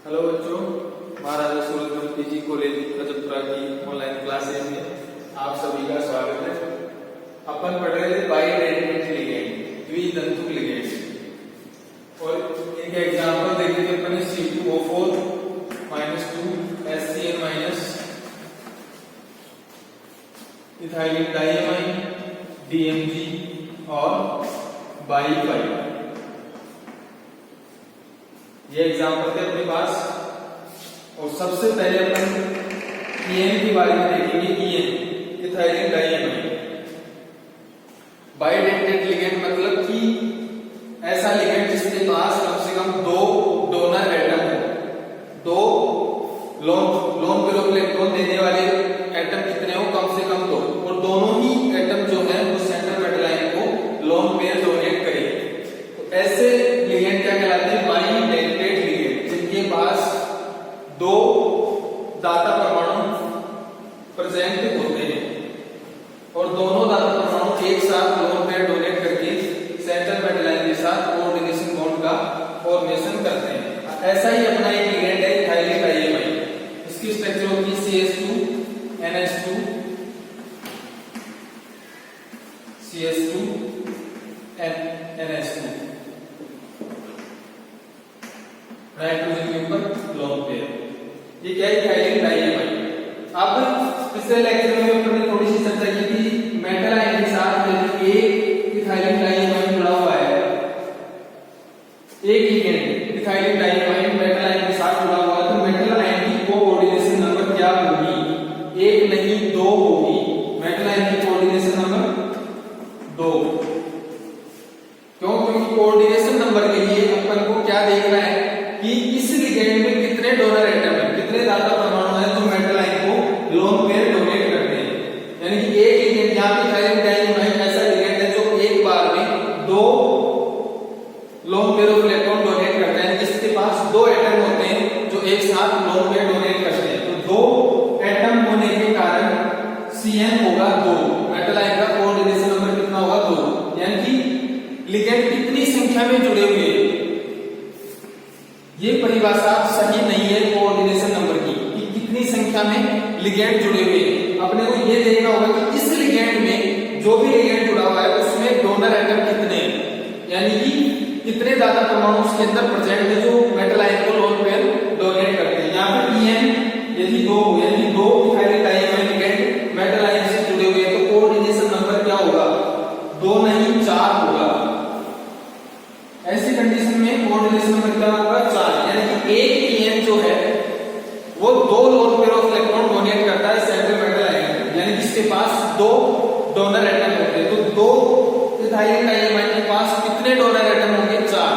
Hello बच्चों, महाराजा Surajmal PG college रजतपुरा की online classes में आप सभी का स्वागत है। अपन पढ़ रहे थे बाइडेंटेट लिगेंड, द्वितंतुक लिगेंड, और इनके एग्जांपल देखे थे अपन C2O4 -2 HCl- ethylene diamine DMG और बाई5। ये एग्जाम्पल थे अपने पास। और सबसे पहले अपन EN के बारे में देखेंगे। EN ethylene diamine bidentate ligand मतलब कि ऐसा लिगेंड जिसके पास कम से कम दो डोनर एटम हो, दो लोन पेयर ऑफ इलेक्ट्रॉन देने वाले एटम कितने हो, कम से कम दो, और दोनों ही एटम जो है वो सेंट्रल मेटल आयन को लोन पेयर डोनेट करें। तो ऐसे लिगेंड क्या कहलाते हैं? बाइडेंटेट लिगेंड, जिनके पास दो दाता परमाणु प्रेजेंट होते हैं और दोनों दाता परमाणु एक साथ लोन पेयर डोनेट करके सेंट्रल मेटल आयन के साथ कोऑर्डिनेशन बॉन्ड का फॉर्मेशन करते हैं। ऐसा ही अपना एक लिगेंड है इथाइलिन डाइअमाइन। इसकी स्ट्रक्चर होती है CH2 NH2 CH2 NH2, nitrogen के ऊपर लोन पेयर। ये क्या है? Ethylene diamine. अब पिछले लेक्चर में हमने थोड़ी सी चर्चा की थी मेटल आयन के साथ यदि एक इथाइलिन डाइअमाइन जुड़ा हुआ है, एक ligand ethylene diamine metal ion के साथ जुड़ा हुआ है, तो मेटल आयन की कोऑर्डिनेशन नंबर क्या होगी? एक नहीं दो होगी। मेटल आयन की कोऑर्डिनेशन नंबर 2। क्यों? क्योंकि कोऑर्डिनेशन नंबर के लिए अपन को क्या देखना है कि इस लिगेंड में कितने डोनर एटम है, कितने दाता परमाणु है जो मेटल आयन को लोन पेयर डोनेट करते हैं। यानी कि एक लिगेंड, यहां पे इथाइलिन डाइअमाइन ऐसा लिगेंड है जो एक बार में दो lone pair of electron donate करता है, जिसके पास दो एटम होते हैं जो एक साथ लोन पेयर डोनेट करते हैं। तो दो एटम होने के कारण CN होगा 2। मेटल आयन का कोऑर्डिनेशन नंबर कितना होगा? 2। यानी कि लिगेंड कितनी संख्या में जुड़े हुए हैं, ये परिभाषा सही नहीं है कोऑर्डिनेशन नंबर की, कि कितनी संख्या में लिगेंड जुड़े हुए हैं। अपने को ये देखना होगा कि इस लिगेंड में जो भी लिगेंड जुड़ा हुआ है उसमें डोनर एटम कितने हैं, यानी कि कितने दाता परमाणु उसके अंदर प्रेजेंट है जो मेटल आयन को लोन पेयर डोनेट करते हैं। यहाँ पे EN यदि 2 यानी 2 ethylene diamine ligand metal ion से जुड़े हुए हैं, तो कोऑर्डिनेशन नंबर क्या होगा? 2 नहीं 4 होगा। ऐसी कंडीशन में कोऑर्डिनेशन नंबर क्या होगा? 4। यानी कि एक EN जो है वो दो lone pair of electron donate करता है सेंट्रल मेटल आयन, यानी जिसके पास दो डोनर एटम होते हैं। तो दो इथाइलिन डाइअमाइन के पास कितने डोनर एटम होंगे? 4।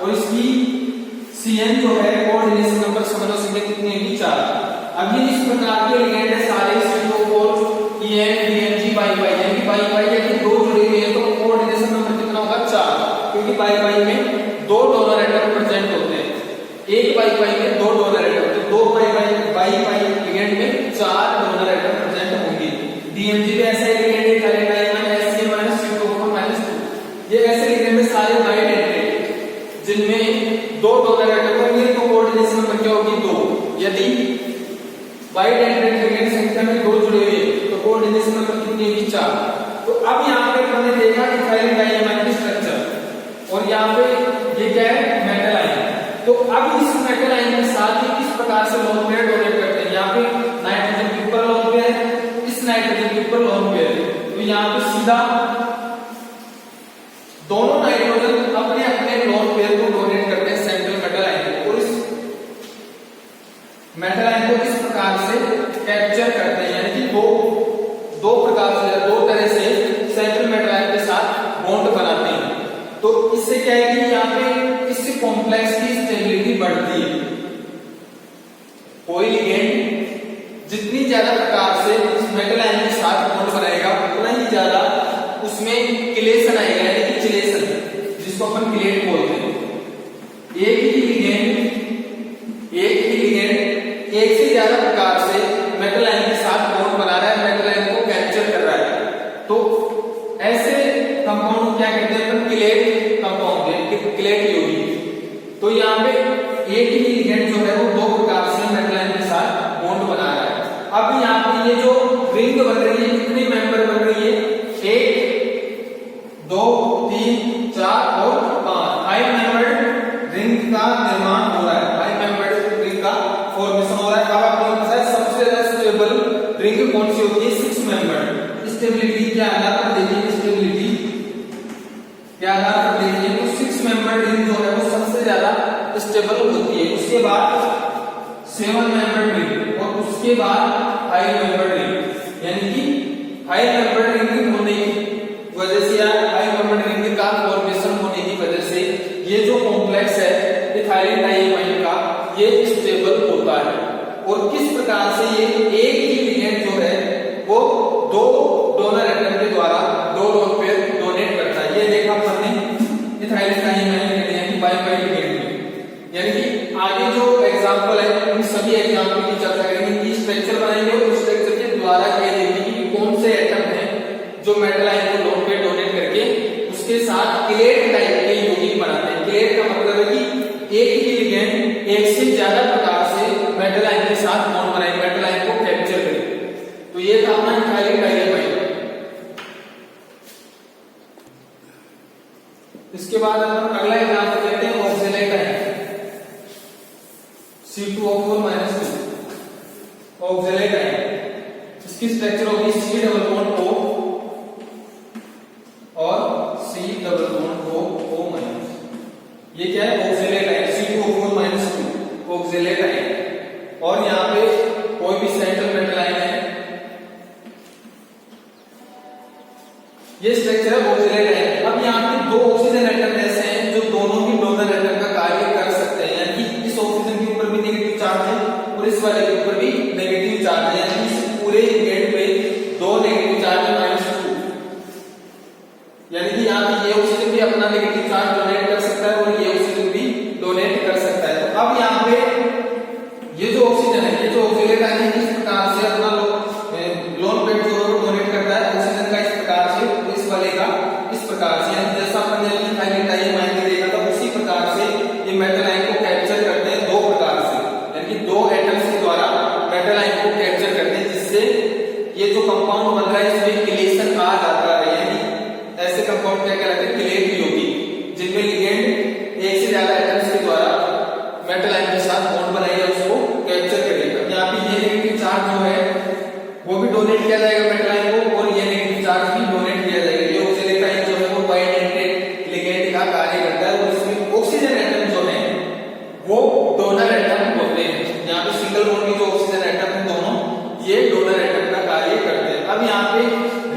और इसकी CN जो है कोऑर्डिनेशन नंबर समझ सकते कितनी होगी? 4। अब ये इस प्रकार के लिगेंड है सारे CO4 EN DMG बाई5, यानी बाई5 यदि दो जुड़े हुए हैं तो कोऑर्डिनेशन नंबर कितना होगा? 4, क्योंकि बाई5 में दो डोनर एटम प्रेजेंट होते हैं। एक बाई5 में दो डोनर एटम, तो दो बाई5 लिगेंड में 4 डोनर एटम प्रेजेंट होंगे। DMG भी ऐसा ही लिगेंड है, इथाइलिन डाइअमाइन HCl- C2O4 -2। ये ऐसे लिगेंड में सारे बाइडेंटेट जिनमें दो डोनर एटम होंगे, तो कोऑर्डिनेशन नंबर क्या होगी? 2। यदि बाइडेंटेट लिगेंड संख्या में दो जुड़े हुए तो कोऑर्डिनेशन नंबर कितनी होगी? 4। तो अब यहाँ पे हमने देखा इथाइलिन डाइअमाइन की स्ट्रक्चर, और यहाँ पे ये क्या है? Metal ion. तो अब इस मेटल आयन के साथ ही किस प्रकार से लोन पेयर डोनेट करते हैं? यहाँ पे नाइट्रोजन के ऊपर लोन पेयर है, इस नाइट्रोजन के ऊपर लोन पेयर है, तो यहाँ पे सीधा दोनों नाइट्रोजन अपने अपने लोन पेयर को डोनेट करते हैं सेंट्रल मेटल आयन को, और इस मेटल आयन को किस प्रकार से कैप्चर करते हैं, यानी कि दो प्रकार से, दो तरह से सेंट्रल मेटल आयन के साथ बॉन्ड बनाते हैं। तो इससे क्या है कि यहाँ पे इस कॉम्प्लेक्स की स्टेबिलिटी बढ़ती है। कोई लिगेंड जितनी ज्यादा प्रकार से इस मेटल आयन के साथ बॉन्ड बनाएगा उतना ही ज्यादा उसमें किलेशन आएगा, यानी कि चिलेशन, जिसको अपन किलेट बोलते हैं। एक ही लिगेंड एक से ज्यादा प्रकार से मेटल आयन के साथ बॉन्ड बना रहा है, मेटल आयन को कैप्चर कर रहा है, तो ऐसे कंपाउंड क्या कहते हैं? अपन किलेट कंपाउंड, किलेट यौगिक। तो यहाँ पे एक ही लिगेंड जो है वो दो प्रकार से मेटल आयन के साथ बॉन्ड बना रहा है। अब यहाँ पे ये जो रिंग बन रही है कितने मेंबर बन रही है, 1 2 3 4 और 5, 5 मेंबर्ड रिंग का निर्माण हो रहा है, 5 मेंबर्ड रिंग का फॉर्मेशन हो रहा है। अब आपको पता है सबसे ज्यादा स्टेबल रिंग कौन सी होती है, 6 मेंबर्ड। स्टेबिलिटी के आधार पर देखिए, स्टेबिलिटी के आधार पर देखिए तो 6 मेंबर्ड रिंग जो है वो सबसे ज्यादा स्टेबल होती है। उसके बाद 7 मेंबर्ड रिंग और उसके बाद 5 मेंबर्ड रिंग, यानी कि 5 मेंबर्ड रिंग होने की वजह से या 5 मेंबर्ड रिंग का फॉर्मेशन होने की वजह से ये जो कॉम्प्लेक्स है इथाइलिन डाइमाइन का ये स्टेबल होता है। और किस प्रकार से ये एक ही लिगेंड जो है वो दो डोनर एटम के द्वारा दो लोन पेयर डोनेट करता है। ये देखा हमने इथाइलिन डाइमाइन यानी बाई लिगेंड में। यानी कि आगे जो एग्जांपल है उन सभी एग्जांपल की चर्चा करेंगे कि स्ट्रक्चर बनाएंगे और उस स्ट्रक्चर के द्वारा कह देंगे कि कौन से एटम है जो मेटल आयन को लोन पेयर डोनेट करके उसके साथ क्लेट टाइप के यौगिक बनाते हैं। क्लेट का मतलब है कि एक ही लिगेंड एक से ज्यादा प्रकार से मेटल आयन के साथ बॉन्ड बनाए, मेटल आयन को कैप्चर करे। तो ये था अपना इथाइलिन डाइमाइन। इसके बाद हम अगला एग्जांपल लेते हैं oxalate ion, C2O4 2 oxalate ion. इसकी स्ट्रक्चर होगी C डबल बॉन्ड O और C double bond O minus. ये क्या है, oxalate ion, C2O4 2 oxalate ion. और यहाँ पे कोई भी सेंट्रल मेटल आयन है, ये स्ट्रक्चर है ऑक्सैलेट आयन। अब यहाँ पे दो ऑक्सीजन एटम ऐसे हैं जो दोनों ही डोनर एटम का कार्य कर सकते हैं, यानी कि इस ऑक्सीजन के ऊपर भी नेगेटिव चार्ज है और इस वाले के ऊपर भी नेगेटिव चार्ज है, यानी कि इस पूरे गेट पे दो नेगेटिव चार्ज है -2। यानी कि यहाँ पे ये ऑक्सीजन भी अपना नेगेटिव चार्ज डोनेट कर सकता है और ये ऑक्सीजन भी डोनेट कर सकता है। तो अब यहाँ पे ये जो ऑक्सीजन है, ये जो ऑक्सीजन है इस प्रकार से अपना लोन पेयर जो डोनेट करता है ऑक्सीजन का इस प्रकार से, इस वाले का इस प्रकार से, यानी जैसा हमने इथाइलिन डाइमाइन में देखा था उसी प्रकार से ये मेटल आयन को कैप्चर करते हैं दो प्रकार से, यानी कि दो एटम्स के द्वारा मेटल आयन को कैप्चर करते हैं, जिससे ये जो कंपाउंड बन रहा है इसमें किलेशन आ जाता है। यानी ऐसे कंपाउंड क्या कहलाते हैं, किलेट यौगिक, जिनमें लिगेंड एक से ज्यादा एटम्स के द्वारा मेटल आयन के साथ बॉन्ड बनाएगा उसको कैप्चर करेगा। यहाँ पे ये नेगेटिव चार्ज जो है वो भी डोनेट किया जाएगा मेटल आयन को और ये नेगेटिव चार्ज भी डोनेट किया जाएगा। ये ऑक्सीजन आयन जो है वो बाइडेंटेड लिगेंड का कार्य करता है और इसमें ऑक्सीजन एटम जो है वो डोनर एटम होते हैं। यहाँ पे सिंगल बॉन्ड की जो ऑक्सीजन एटम है दोनों ये डोनर एटम का कार्य करते हैं। अब यहाँ पे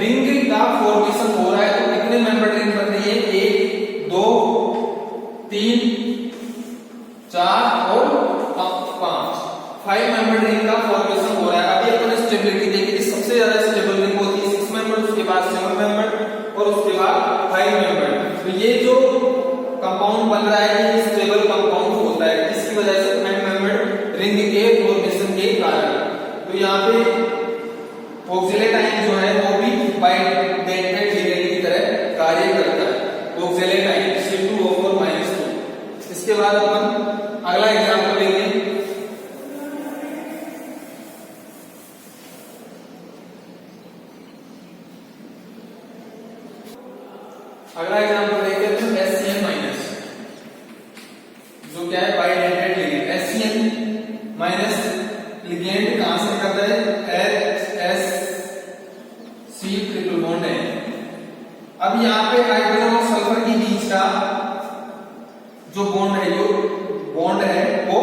रिंग का फॉर्मेशन हो रहा है तो कितने मेंबर रिंग बन रही है, 1 2 3 4 और 5, 5 मेंबर रिंग का फॉर्मेशन हो रहा है। अभी अपन स्टेबिलिटी देखिए, सबसे ज्यादा स्टेबल रिंग होती है 6 मेंबर, उसके बाद 7 मेंबर और उसके बाद 5 मेंबर। तो ये जो कंपाउंड बन रहा है ये स्टेबल कंपाउंड होता है, इसकी वजह से 5 मेंबर रिंग के फॉर्मेशन के कारण। तो यहाँ पे ऑक्सैलेट आयन जो है वो भी बाइडेंटेड लिगेंड की तरह कार्य करता है, ऑक्सैलेट आयन C2O4 2। इसके बाद अपन अगला एग्जांपल लेंगे, अगला एग्जांपल लेते हैं तो SCN-, जो क्या है बाइडेंटेड लिगेंड। SCN- लिगेंड कहां से करता है, HSC ट्रिपल बॉन्ड है। अब यहाँ पे हाइड्रोजन और सल्फर के बीच का जो बॉन्ड है वो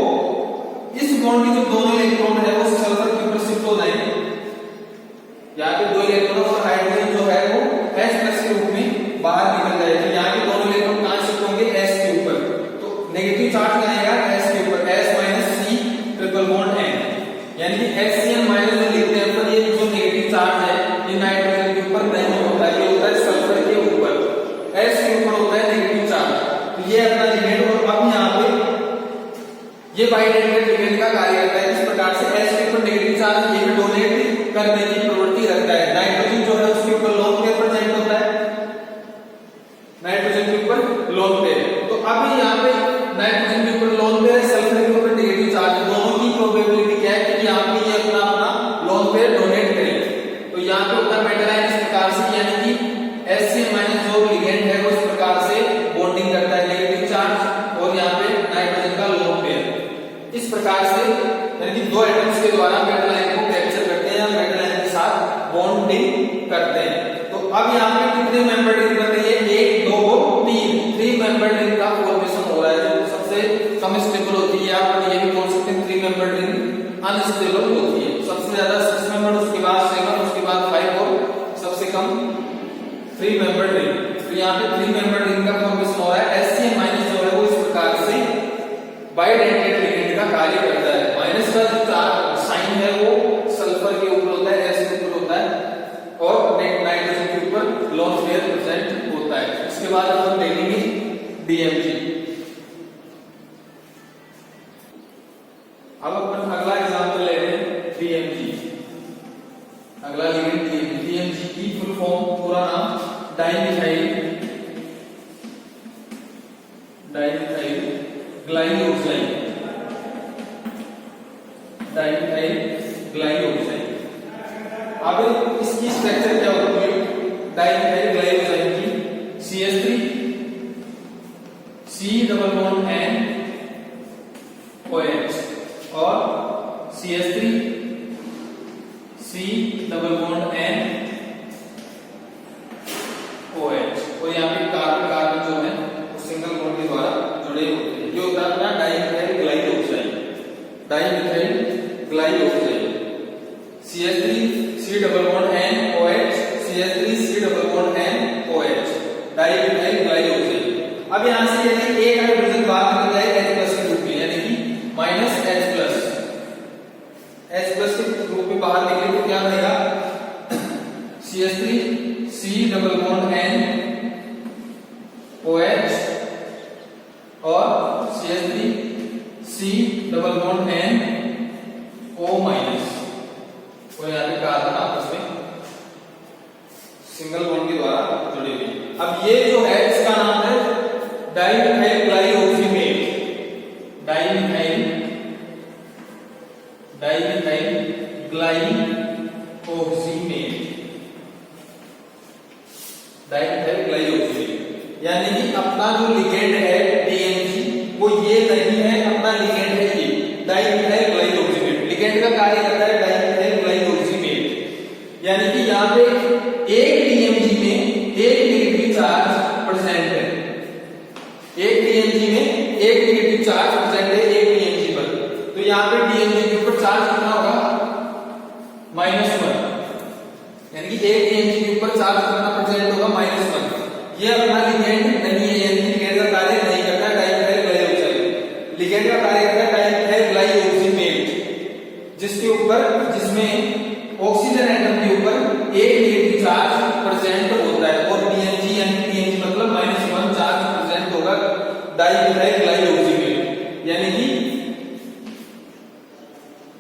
इस बॉन्ड की जो दोनों इलेक्ट्रॉन है वो सल्फर के ऊपर शिफ्ट हो जाएंगे। यहाँ पे दो इलेक्ट्रॉन और हाइड्रोजन जो है वो H+ के रूप में बाहर निकल जाएगा। यहाँ के दोनों इलेक्ट्रॉन कहां शिफ्ट होंगे, S के ऊपर। तो नेगेटिव चार्ज करेगा S के ऊपर, S-C ट्रिपल बॉन्ड N, यानी कि HCN- जो लिखते हैं पर ये जो नेगेटिव चार्ज है ये नाइट्रोजन के ऊपर नहीं होता है, ये होता है सल्फर के ऊपर, S के ऊपर होता है नेगेटिव चार्ज। तो ये अपना लिगेंड। और अब यहाँ पे ये बाइडेंटेड लिगेंड का कार्य करता है। इस प्रकार से S के ऊपर नेगेटिव चार्ज ये भी डोनेट करने की प्रवृत्ति रखता है। नाइट्रोजन जो है उसके ऊपर लोन पेयर प्रेजेंट होता है, नाइट्रोजन के ऊपर लोन पेयर। तो अब यहाँ पे नाइट्रोजन के ऊपर लोन पेयर है, सल्फर प्रकार से यानी कि दो एटम्स के द्वारा मेटल आयन को कैप्चर करते हैं या मेटल आयन के साथ बॉन्डिंग करते हैं। तो अब यहाँ पे कितने मेंबर रिंग बन रही है? 1 2 3 3 मेंबर रिंग का फॉर्मेशन हो रहा है, जो सबसे कम स्टेबल होती है। आप ये भी बोल सकते हैं 3 मेंबर रिंग अनस्टेबल होती है। सबसे ज्यादा 6 मेंबर, उसके बाद 7, उसके बाद 5 और सबसे कम 3 मेंबर रिंग। तो यहाँ पे 3 मेंबर रिंग का फॉर्मेशन हो रहा है। HCl माइनस जो है वो इस प्रकार से बाइडेंटेड लिगेंड का कार्य करता है। माइनस का जो साइन है वो सल्फर के ऊपर होता है, एस के ऊपर होता है और नाइट्रोजन के ऊपर लोन पेयर प्रेजेंट होता है। इसके बाद हम देखेंगे DMG। अब अपन अगला एग्जांपल ले रहे हैं DMG। अगला लिगेंड DMG की फुल फॉर्म पूरा नाम डाइमिथाइल ग्लाइकोसाइड, डाइमिथाइल ग्लाइकोसाइड। अब इसकी स्ट्रक्चर क्या होती है? डाइमिथाइल ग्लाइकोसाइड की CH3 C double bond N OH और CH3 C double bond N OH, और यहाँ पे कार्बन कार्बन जो है वो सिंगल बॉन्ड के द्वारा जुड़े होते हैं। ये होता है अपना dimethyl glycoside. Dimethyl glycoside CH3 C double bond N OH, CH3 C double bond N OH, dimethyl glycoside. अब यहाँ से यदि एक हाइड्रोजन बाहर निकल जाए H+ के रूप में, यानी कि -H+ के रूप में बाहर निकले तो क्या बनेगा? CH3 C double bond N OH और CH3 C double bond N O minus, और यहाँ पे कार्बन आपस में सिंगल बॉन्ड के द्वारा जुड़े हुए। अब ये जो है इसका नाम है डाइमिथाइल ग्लाइकोसिनेट। डाइमिथाइल ग्लाइकोसिनेट, डाइमिथाइल ग्लाइकोसिनेट, यानी कि अपना जो लिगेंड है DMG वो ये नहीं है, अपना लिगेंड है ये डाइमिथाइल ग्लाइकोसिनेट। लिगेंड का कार्य करता है डाइमिथाइल ग्लाइकोसिनेट, यानी कि यहाँ पे एक DMG में एक नेगेटिव चार्ज प्रेजेंट है। एक DMG में एक नेगेटिव चार्ज प्रेजेंट है एक DMG पर। तो यहाँ पे DMG के ऊपर चार्ज कितना होगा? -1, यानी कि एक DMG के ऊपर चार्ज कितना प्रेजेंट होगा? -1। ये अपना लिगेंड नहीं है, यानी लिगेंड का कार्य नहीं करता डाइमिथाइल ग्लाइकोसाइड। लिगेंड का कार्य करता है डाइमिथाइल ग्लाइकोसिनेट, जिसमें ऑक्सीजन एटम के ऊपर एक नेगेटिव चार्ज प्रेजेंट होता है, और DMG यानी DMG मतलब -1 चार्ज प्रेजेंट होगा डाइमिथाइल ग्लाइकोसिनेट। यानी कि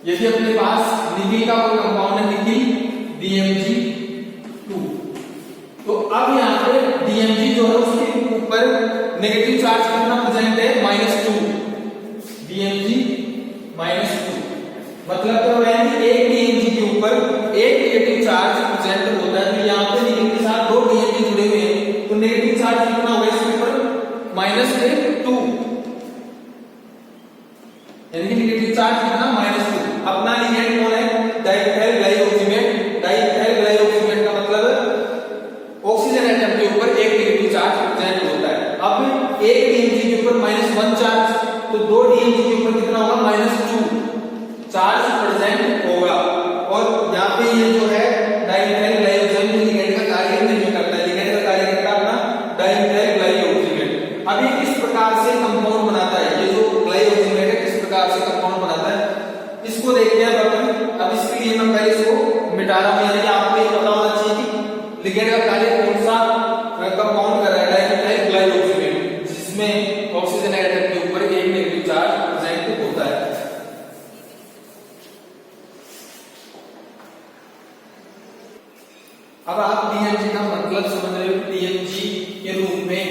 यदि अपने पास निकिल का कोई कंपाउंड है, निकिल DMG2, तो अब यहाँ पे DMG जो है उसके ऊपर नेगेटिव चार्ज कितना प्रेजेंट है? -2। DMG -2 मतलब तो है कि एक DMG के ऊपर एक नेगेटिव चार्ज प्रेजेंट होता है। तो यहाँ पे निकिल के साथ 2 DMG जुड़े हुए हैं, तो नेगेटिव चार्ज कितना होगा इसके ऊपर? -2, यानी कि नेगेटिव चार्ज कितना? -2। अपना लिगेंड कौन है? डाइमिथाइल ग्लाइकोसिनेट। डाइमिथाइल ग्लाइकोसिनेट का मतलब ऑक्सीजन एटम के ऊपर एक नेगेटिव चार्ज प्रेजेंट होता है। अब एक DMG के ऊपर -1 चार्ज, तो 2 DMG के ऊपर कितना होगा? -2 चार्ज प्रेजेंट होगा। और यहाँ पे ये जो है डाइमिथाइल ग्लाइकोसाइड लिगेंड का कार्य नहीं करता है, लिगेंड का कार्य करता है अपना डाइमिथाइल ग्लाइकोसिनेट। अभी किस प्रकार से कंपाउंड बनाता है ये जो ग्लाइकोसिनेट है, किस प्रकार से कंपाउंड बनाता है इसको देखते हैं अपन। अब इसके लिए मैं पहले इसको मिटा रहा हूं, यानी कि आपको ये पता होना चाहिए कि लिगेंड का कार्य कौन सा कंपाउंड कर रहा है? डाइमिथाइल ग्लाइकोसिनेट, जिसमें ऑक्सीजन एटम के ऊपर एक नेगेटिव चार्ज प्रेजेंट होता है। अब आप DMG का मतलब समझ रहे हो। DMG के रूप में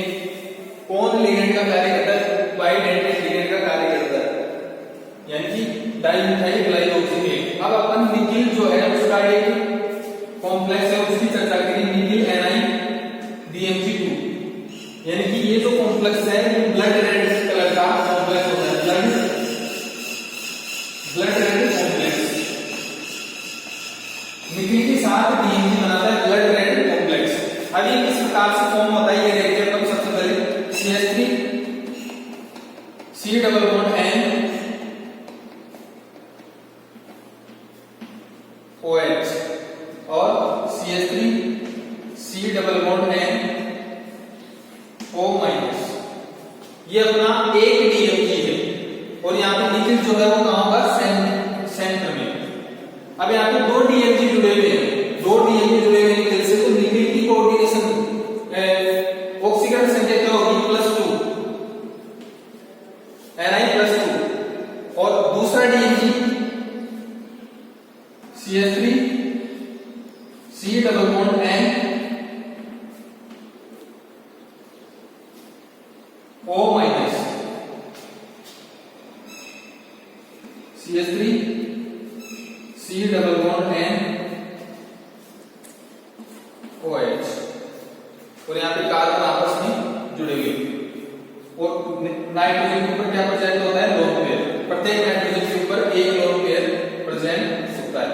कौन लिगेंड का कार्य करता है? बाइडेंटेड लिगेंड का कार्य करता है, यानी कि डाइमिथाइल ग्लाइकोसिनेट। अब अपन निकिल जो है उसका एक कॉम्प्लेक्स है, उसकी चर्चा करेंगे। निकिल NiDMG2, यानी कि ये जो कॉम्प्लेक्स है ब्लड रेड कलर का कॉम्प्लेक्स होता है। ब्लड OH और CH3 C double bond N O minus. ये अपना एक DMG है और यहाँ पे निकिल जो है वो कहाँ होगा, सेंटर में। अब यहाँ पे दो DMG जुड़े हुए हैं, निकिल से, तो निकिल की कोऑर्डिनेशन ऑक्सीकरण संख्या क्या होगी, +2 Ni+2 और दूसरा DMG CH3 C double bond N O minus, CH3 C double bond N OH और यहाँ पे कार्बन आपस में जुड़े हुए और नाइट्रोजन के ऊपर क्या प्रेजेंट होता है, लोन पेयर। प्रत्येक नाइट्रोजन के ऊपर एक लोन पेयर प्रेजेंट होता है।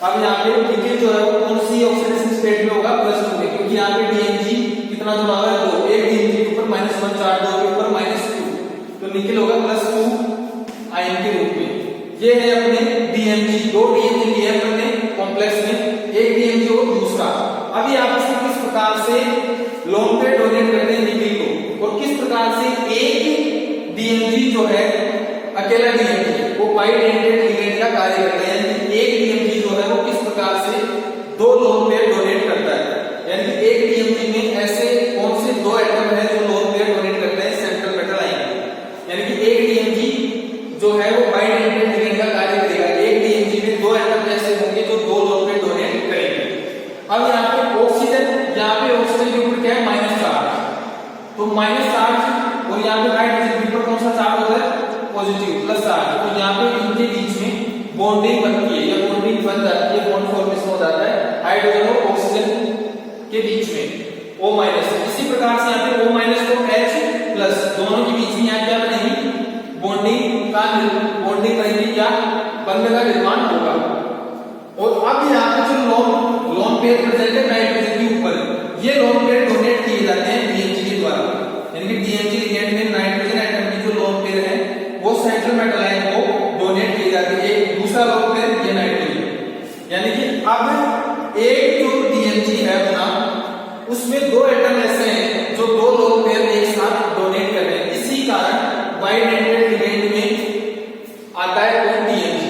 अब यहाँ पे निकिल जो है वो कौन सी ऑक्सीडेशन स्टेट में होगा, +2 में, क्योंकि यहाँ पे DMG कितना जुड़ा हुआ है, 2। एक DMG के ऊपर -1 चार्ज, 2 के ऊपर -2, तो निकिल होगा +2 आयन के रूप में। ये है अपने DMG, दो DMG लिए अपने कॉम्प्लेक्स में, एक DMG और दूसरा। अभी आप इसमें किस प्रकार से लोन पेयर डोनेट करते हैं निकिल को, और किस प्रकार से एक DMG जो है, अकेला DMG वो बाइडेंटेड लिगेंड का कार्य करता है, यानी एक DMG जो है वो किस प्रकार से दो लोन पेयर डोनेट करता है। यानी एक DMG में ऐसे कौन से दो एटम है जो लोन पेयर डोनेट करते हैं सेंट्रल मेटल आयन। यानी कि एक DMG जो है वो बाइडेंटेड लिगेंड का कार्य करेगा, एक DMG में दो एटम ऐसे होंगे जो दो लोन पेयर डोनेट करेंगे। अब यहाँ पे ऑक्सीजन के ऊपर क्या है, माइनस चार्ज, तो माइनस चार्ज, और यहाँ पे हाइड्रोजन के ऊपर कौन सा चार्ज होता है, पॉजिटिव प्लस चार्ज। तो यहाँ पे इनके बीच में बॉन्डिंग बनती है, या बॉन्डिंग बन जाती है, बॉन्ड फॉर्मेशन हो जाता है हाइड्रोजन और ऑक्सीजन के बीच में, O माइनस। इसी प्रकार से यहाँ पे O माइनस तो H प्लस, दोनों के बीच में यहाँ क्या बनेगी, बॉन्डिंग बनेगी, क्या बंध का निर्माण होगा। और अब यहाँ पे जो लोन पेयर प्रेजेंट है नाइट्रोजन के ऊपर, ये लोन पेयर डोनेट किए जाते हैं DMG के द्वारा। यानी कि DMG लिगेंड में नाइट्रोजन एटम की जो लोन पेयर है वो सेंट्रल मेटल आयन को डोनेट किए जाते हैं, एक दूसरा लोन पेयर ये नाइट्रोजन। यानी कि अब एक जो DMG है अपना, उसमें दो एटम ऐसे हैं जो दो लोन पेयर एक साथ डोनेट कर रहे हैं। इसी कारण बाइडेंटेड लिगेंड में आता है कौन, DMG,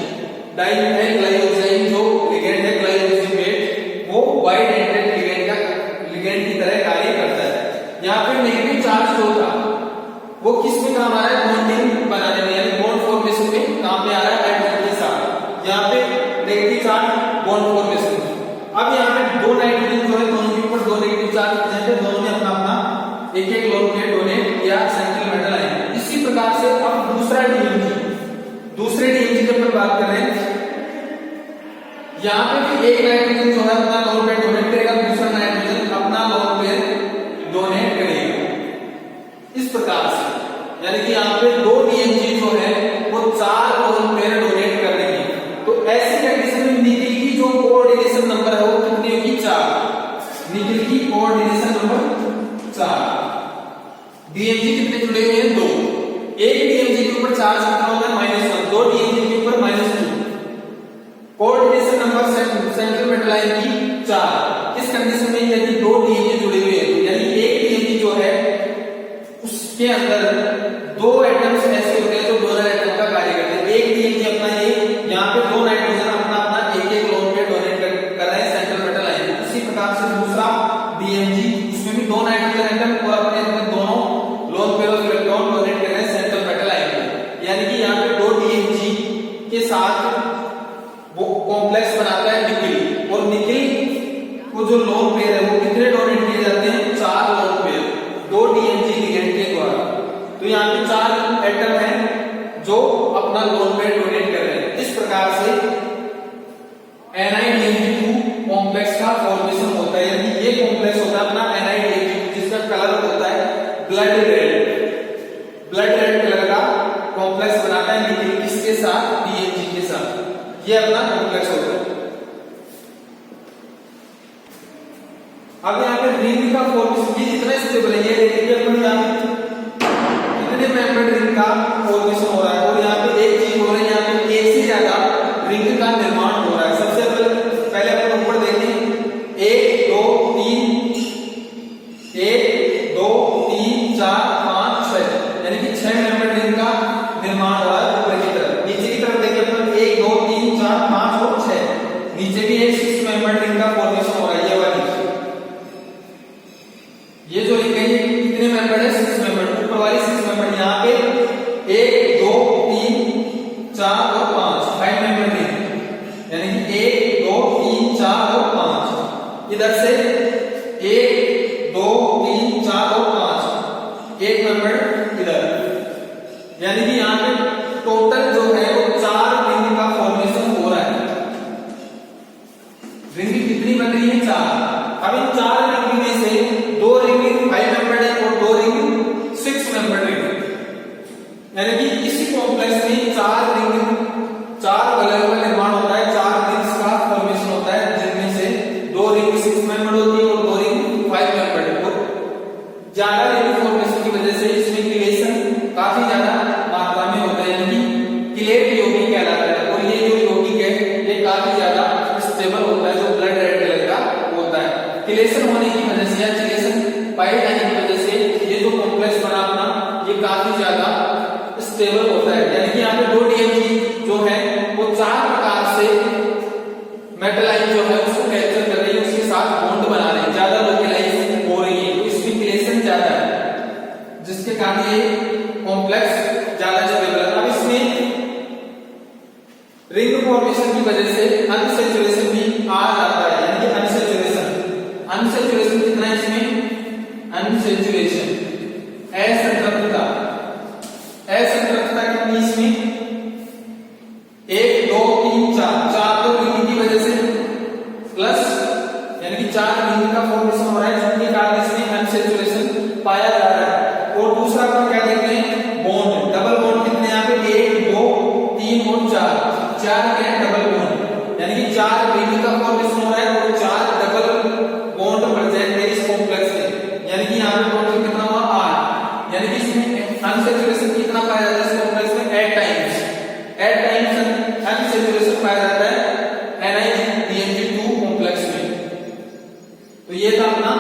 डाइमिथाइल ग्लाइकोसाइड जो लिगेंड है ग्लाइकोसिलेट, वो बाइडेंटेड लिगेंड की तरह कार्य करता है। यहाँ पे नेगेटिव चार्ज जो था वो किस में काम आ रहा है, बॉन्डिंग बनाने में, यानी बॉन्ड फॉर्मेशन में काम में आ रहा है हाइड्रोजन के साथ। यहाँ पे नेगेटिव चार्ज बॉन्ड फॉर्मेशन। अब यहाँ पे दो नाइट्रोजन जो है, दोनों के ऊपर दो नेगेटिव चार्ज प्रेजेंट है, दोनों ने अपना अपना एक लोन पेयर डोनेट किया सेंट्रल मेटल आयन। इसी प्रकार से अब दूसरे DMG की अपन बात कर रहे हैं, यहाँ पे भी एक नाइट्रोजन जो है अपना लोन पेयर डोनेट करेगा, दूसरा नाइट्रोजन अपना लोन पेयर डोनेट करेगा। इस प्रकार से यानी कि यहाँ पे दो DMG जो है वो 4 लोन पेयर डोनेट कर रहे हैं। तो ऐसी कंडीशन में निकिल की जो कोऑर्डिनेशन नंबर है वो कितनी होगी, 4। निकिल की कोऑर्डिनेशन नंबर 4। DMG कितने जुड़े हुए हैं, 2। एक DMG के ऊपर चार्ज कितना होगा, -1, दो DMG के ऊपर -2। Coordination number central metal ion की 4। इस कंडीशन में यदि दो DMG जुड़े हुए हैं, यानी एक DMG जो है उसके अंदर दो एटम्स ऐसे होते हैं जो डोनर एटम का कार्य करते हैं। एक DMG अपना ये, यहाँ पे दो नाइट्रोजन अपना अपना एक लोन पेयर डोनेट कर रहे हैं सेंट्रल मेटल आयन। उसी प्रकार से दूसरा DMG, उसमें भी दो नाइट्रोजन एटम और अपने दोनों lone pair of electron donate कर रहे हैं सेंट्रल मेटल आयन। यानी कि यहाँ पे दो DMG के साथ वो कॉम्प्लेक्स बनाता है निकिल, और निकिल को जो लोन पेयर है वो कितने डोनेट किए जाते हैं, 4 लोन पेयर, दो DMG लिगेंड के द्वारा। तो यहाँ पे 4 एटम हैं जो अपना लोन पेयर डोनेट कर रहे हैं। इस प्रकार से NiDMG2 कॉम्प्लेक्स का फॉर्मेशन होता है। यानी ये कॉम्प्लेक्स होता है अपना NiDMG2, जिसका कलर होता है ब्लड रेड कलर का कॉम्प्लेक्स बनाता है निकिल किसके साथ, DMG के साथ। ये अपना कॉम्प्लेक्स होता है। अब यहाँ पे रिंग का फॉर्मेशन, ये जितना स्टेबल है, ये देखिए अपन यहाँ पे कितने मेंबर रिंग का फॉर्मेशन हो रहा है, और यहाँ पे 4 और 5 5 मेंबर रिंग, यानी कि 1 2 3 4 और 5। इधर से 1 2 3 4 और 5 एक मेंबर इधर, यानी कि यहाँ पे टोटल जो है वो 4 रिंग का फॉर्मेशन हो रहा है। रिंग कितनी बन रही है? 4। अब इन 4 रिंग में से 2 रिंग 5 मेंबर है और 2 रिंग 6 मेंबर रिंग, यानी कि इसी कॉम्प्लेक्स में 4 रिंग 4 कलर का निर्माण होता है, 4 रिंग्स का फॉर्मेशन होता है, जिनमें से 2 रिंग 6 मेंबर होती है और 2 रिंग 5 मेंबर है। ज्यादा रिंग फॉर्मेशन की वजह से इसमें क्लिएशन काफी ज्यादा मात्रा में होता है, यानी कि क्लेट यौगिक कहलाता है। और ये जो यौगिक है ये काफी ज्यादा स्टेबल होता है, जो ब्लड रेड कलर का होता है। क्लिएशन होने की वजह से या क्लिएशन पाए जाने की वजह से ये जो कॉम्प्लेक्स बना अपना ये काफी ज्यादा स्टेबल होता है, यानी कि यहाँ पे 2 डीएनजी जो है वो 4 प्रकार से मेटल आयन जो है उसको कैप्चर कर रही है, उसके साथ बॉन्ड बना रही है, ज्यादा लोकलाइज हो रही है, तो इसमें क्लिएशन ज्यादा है, जिसके कारण ये कॉम्प्लेक्स ज्यादा स्टेबल है। अब इसमें रिंग फॉर्मेशन की वजह से अनसैचुरेशन भी आ जाता है, यानी कि अनसैचुरेशन कितना है इसमें? अनसैचुरेशन असंतृप्तता कितनी इसमें? 1 2 3 4 तो रिंग की वजह से प्लस, यानी कि 4 रिंग का फॉर्मेशन हो रहा है, जिसके कारण इसमें अनसैचुरेशन पाया जा रहा है। और दूसरा हम क्या देखते हैं? बॉन्ड, डबल बॉन्ड कितने यहाँ पे? 1 2 3 और 4 क्या है? डबल बॉन्ड, यानी कि 4 रिंग का फॉर्मेशन हो रहा है और 4 डबल बॉन्ड प्रेजेंट है इस कॉम्प्लेक्स में, यानी कि यहाँ पे टोटल कितना हुआ? 8, यानी कि इसमें अनसैचुरेशन कितना पाया जाता है इस कॉम्प्लेक्स में? 8 टाइम्स अनसैचुरेशन पाया जाता है NiDNG2 कॉम्प्लेक्स में। तो ये था अपना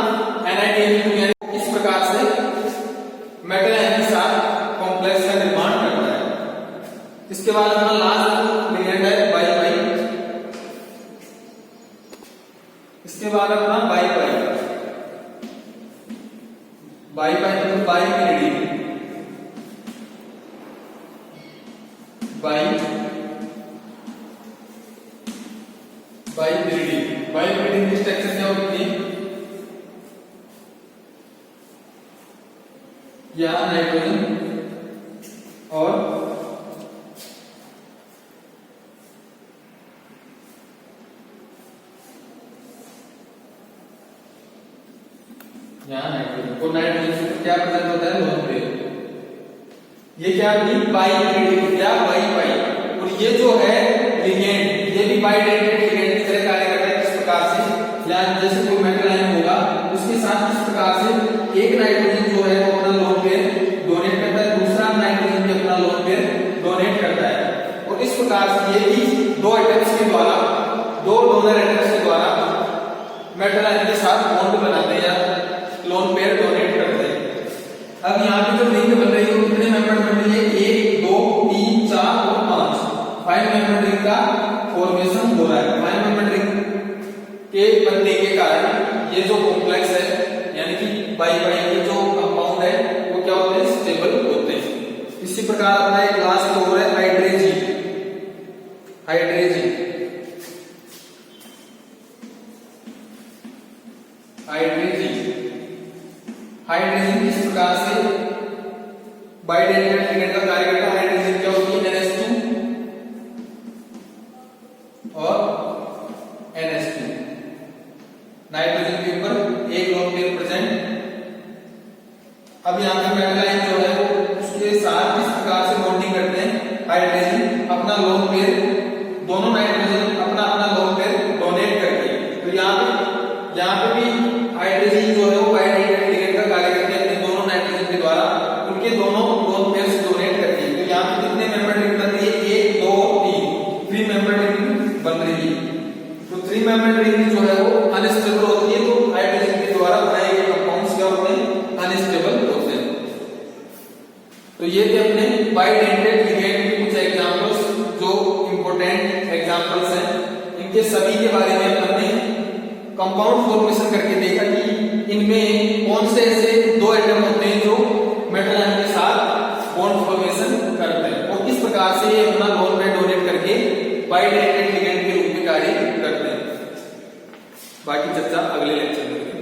NiDNG2, इस प्रकार से मेटल आयन के साथ कॉम्प्लेक्स का निर्माण करता है। इसके बाद अपना लास्ट लिगेंड है बाई-बाई। इसके बाद अपना बाई-बाई मतलब बाई-पिरिडिन, बाई-पिरिडिन की स्ट्रक्चर क्या होती है? यहाँ नाइट्रोजन और यहाँ नाइट्रोजन, और नाइट्रोजन से क्या प्रेजेंट होता है? Lone pair. ये क्या होगी? बाई-पिरिडिन या बाई-बाई। और ये जो है लिगेंड, ये भी बाइडेंटेड लिगेंड की तरह कार्य करता है। किस प्रकार से? या जैसे कोई मेटल आयन होगा उसके साथ किस प्रकार से एक नाइट्रोजन जो है वो अपना लोन पेयर डोनेट करता है, दूसरा नाइट्रोजन भी अपना लोन पेयर डोनेट करता है। और इस प्रकार से ये भी 2 एटम्स के द्वारा, 2 डोनर एटम्स के द्वारा मेटल आयन के साथ बॉन्ड बनाते हैं या लोन पेयर डोनेट करते हैं। अब यहाँ पे जो रिंग बन रही है वो कितने मेंबर बन रही है? 1 2 3 4 और 5 मेंबर रिंग का फॉर्मेशन हो रहा है। 5 मेंबर रिंग के बनने के कारण ये जो कॉम्प्लेक्स है, यानी कि बाई-बाई के जो कंपाउंड है वो क्या होते हैं? स्टेबल होते हैं। इसी प्रकार अपना एक लास्ट और है हाइड्रेजिन। हाइड्रेजिन इस प्रकार से बाइडेंटेड लिगेंड का कार्य करता है। हाइड्रेजिन क्या होती है? NH2 और NH2, नाइट्रोजन के ऊपर एक लोन पेयर प्रेजेंट। अब यहाँ पे मेटल आयन जो है वो उसके साथ किस प्रकार से बॉन्डिंग करते हैं? हाइड्रोजन अपना लोन पेयर, दोनों नाइट्रोजन अपना लोन पेयर डोनेट करते हैं। तो यहाँ पे भी हाइड्रोजन जो है वो बाइडेंटेड लिगेंड का कार्य करते हैं अपने दोनों नाइट्रोजन के द्वारा, उनके दोनों लोन पेयर्स डोनेट करती है। तो यहाँ पे कितने मेंबर रिंग बन रही है? 1 2 3 मेंबर रिंग बन रही है। तो 3 मेंबर रिंग जो है वो अनस्टेबल होती है, तो हाइड्रोजन के द्वारा बनाए गए कंपाउंड्स क्या होते हैं? अनस्टेबल होते हैं। तो ये थे अपने बाइडेंटेड लिगेंड के कुछ एग्जांपल्स, जो इंपॉर्टेंट एग्जांपल्स हैं। इनके सभी के बारे में हमने कंपाउंड फॉर्मेशन करके देखा कि इनमें कौन से ऐसे 2 एटम होते हैं जो मेटल आयन के साथ बॉन्ड फॉर्मेशन करते हैं और किस प्रकार से ये अपना लोन पेयर बाइलेटरल लिगेंड के रूप में कार्य करते हैं। बाकी चर्चा अगले लेक्चर में।